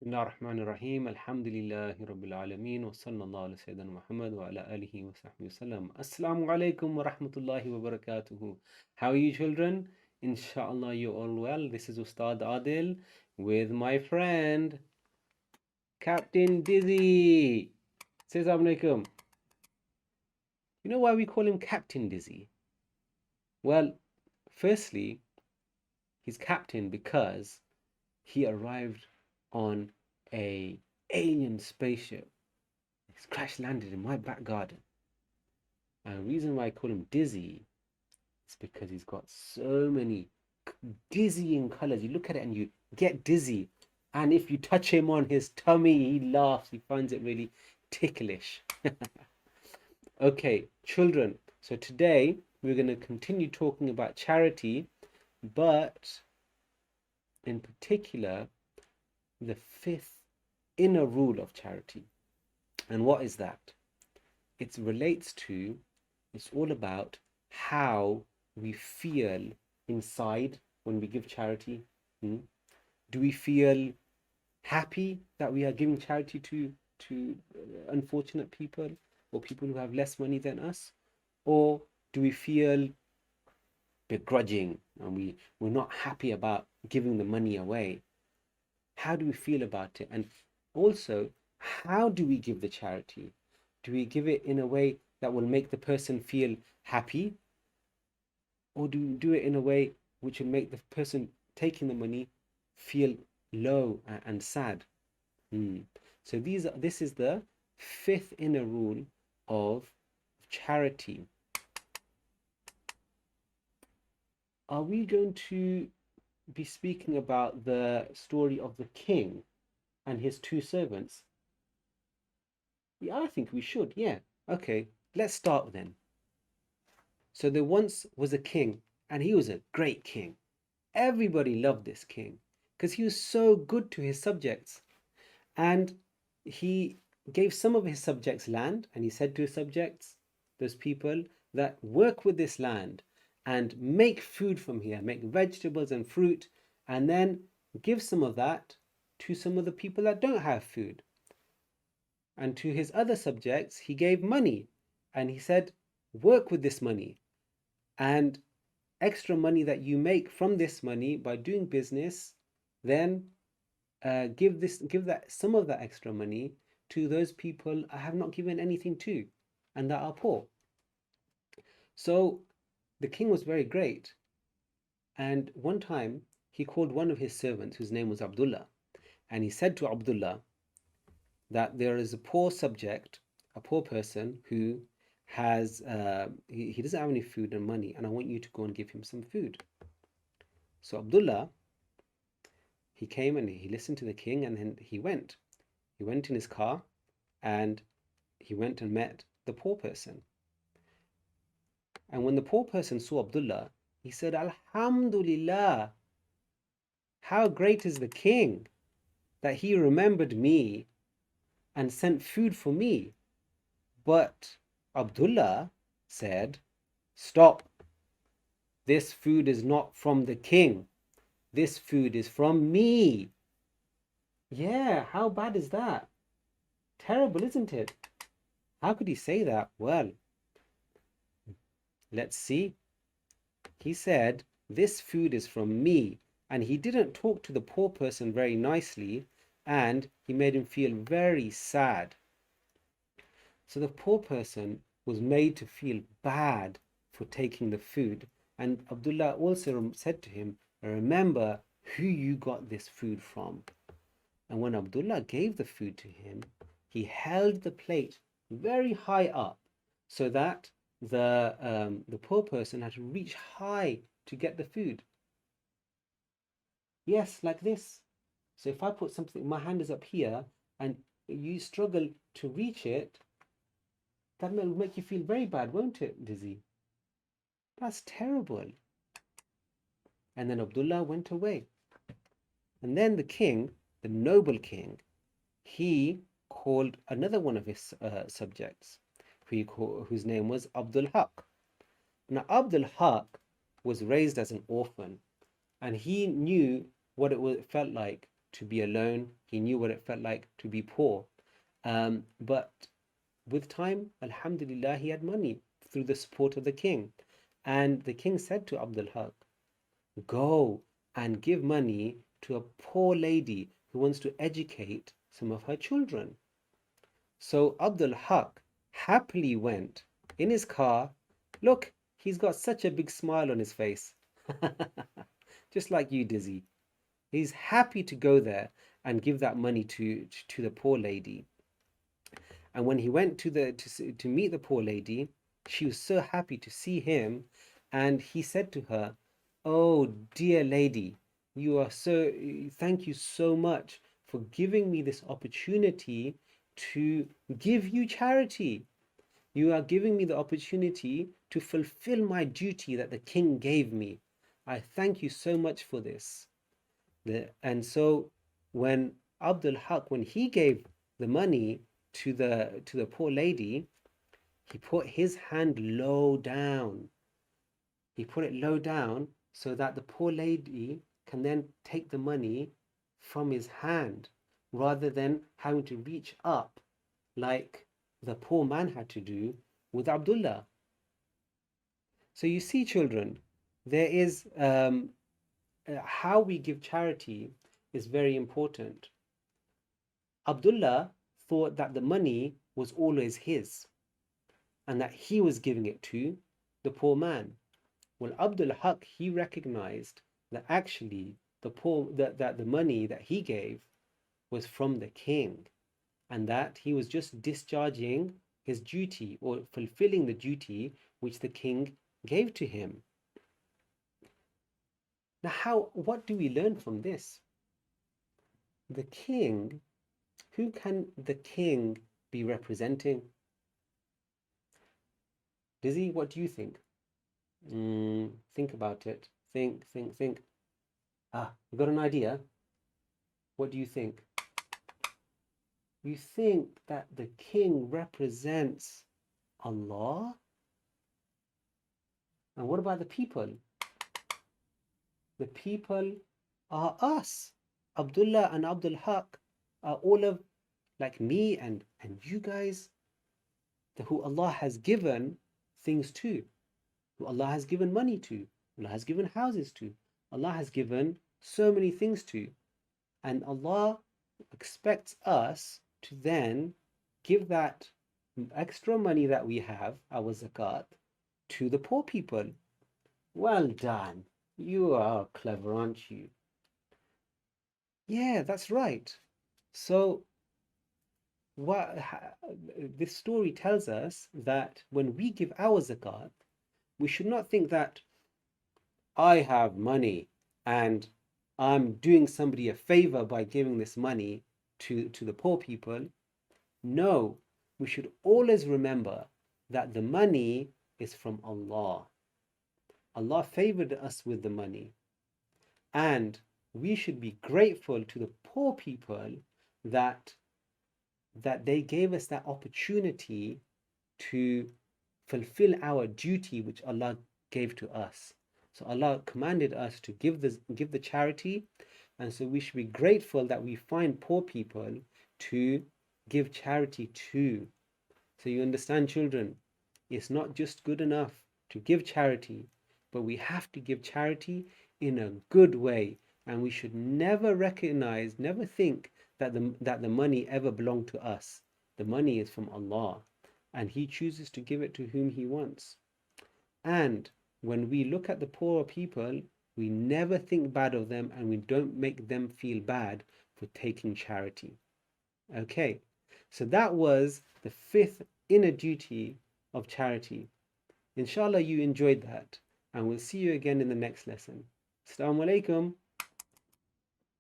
بسم الله الرحمن الرحيم الحمد لله رب العالمين وصلى الله على سيدنا محمد وعلى آله وصحبه وسلم. Assalamu alaikum wa rahmatullahi wa barakatuhu. How are you children? Inshallah you're all well. This is Ustadh Adil with my friend Captain Dizzy. Say assalamu alaikum. You know why we call him Captain Dizzy? Well, firstly, he's captain because he arrived on a alien spaceship. He's crash landed in my back garden. And the reason why I call him Dizzy is because he's got so many dizzying colors. You look at it and you get dizzy. And if you touch him on his tummy, he laughs. He finds it really ticklish. Okay, children. So today we're going to continue talking about charity, but in particular, the fifth inner rule of charity. And what is that? It relates to, it's all about how we feel inside when we give charity. Do we feel happy that we are giving charity to unfortunate people or people who have less money than us? Or do we feel begrudging and we're not happy about giving the money away? How do we feel about it? And also, how do we give the charity? Do we give it in a way that will make the person feel happy? Or do we do it in a way which will make the person taking the money feel low and sad? So this is the fifth inner rule of charity. Are we going to be speaking about the story of the king and his two servants? Yeah, I think we should. Yeah. Okay, let's start then. So there once was a king, and he was a great king. Everybody loved this king because he was so good to his subjects. And he gave some of his subjects land, and he said to his subjects, those people that work with this land and make food from here, make vegetables and fruit, and then give some of that to some of the people that don't have food. And to his other subjects, he gave money, and he said, work with this money, and extra money that you make from this money by doing business, then give that some of that extra money to those people I have not given anything to and that are poor. So the king was very great, and one time he called one of his servants whose name was Abdullah, and he said to Abdullah that there is a poor subject, a poor person who has he doesn't have any food and money, and I want you to go and give him some food. So Abdullah, he came and he listened to the king, and then he went in his car, and he went and met the poor person. And when the poor person saw Abdullah, he said, Alhamdulillah, how great is the king that he remembered me and sent food for me. But Abdullah said, stop. This food is not from the king. This food is from me. Yeah, how bad is that? Terrible, isn't it? How could he say that? Well, let's see. He said, this food is from me. And he didn't talk to the poor person very nicely, and he made him feel very sad. So the poor person was made to feel bad for taking the food. And Abdullah also said to him, remember who you got this food from. And when Abdullah gave the food to him, he held the plate very high up so that the poor person had to reach high to get the food. Yes, like this. So if I put something, my hand is up here, and you struggle to reach it, that will make you feel very bad, won't it, Dizzy? That's terrible. And then Abdullah went away. And then the king, the noble king, he called another one of his subjects, whose name was Abdul Haq. Now, Abdul Haq was raised as an orphan, and he knew what it felt like to be alone. He knew what it felt like to be poor. But with time, alhamdulillah, he had money through the support of the king. And the king said to Abdul Haq, go and give money to a poor lady who wants to educate some of her children. So Abdul Haq happily went in his car. Look, he's got such a big smile on his face. Just like you, Dizzy. He's happy to go there and give that money to the poor lady. And when he went to meet the poor lady, she was so happy to see him, and he said to her, "Oh, dear lady, thank you so much for giving me this opportunity to give you charity. You are giving me the opportunity to fulfill my duty that the king gave me. I thank you so much for this." And so when Abdul Haq, when he gave the money to the poor lady, he put his hand low down. He put it low down so that the poor lady can then take the money from his hand, rather than having to reach up like the poor man had to do with Abdullah. So you see, children, there is how we give charity is very important. Abdullah thought that the money was always his and that he was giving it to the poor man. Well, Abdul Haq, he recognized that actually that the money that he gave was from the king, and that he was just discharging his duty, or fulfilling the duty which the king gave to him. Now, what do we learn from this? The king, who can the king be representing? Dizzy, what do you think? Think about it. Think. You got an idea? What do you think? You think that the king represents Allah? And what about the people? The people are us. Abdullah and Abdul Haq are all of, like me and you guys, who Allah has given things to, who Allah has given money to, Allah has given houses to, Allah has given so many things to. And Allah expects us to then give that extra money that we have, our zakat, to the poor people. Well done. You are clever, aren't you? Yeah, that's right. So this story tells us that when we give our zakat, we should not think that I have money and I'm doing somebody a favor by giving this money to the poor people. No, we should always remember that the money is from Allah. Allah favored us with the money, and we should be grateful to the poor people that they gave us that opportunity to fulfill our duty which Allah gave to us. So Allah commanded us to give the charity, and so we should be grateful that we find poor people to give charity to. So you understand, children, it's not just good enough to give charity, but we have to give charity in a good way, and we should never think that the money ever belonged to us. The money is from Allah, and He chooses to give it to whom He wants. And when we look at the poor people, we never think bad of them, and we don't make them feel bad for taking charity. Okay, so that was the 5th inner duty of charity. Inshallah, you enjoyed that, and we'll see you again in the next lesson. Assalamu alaikum.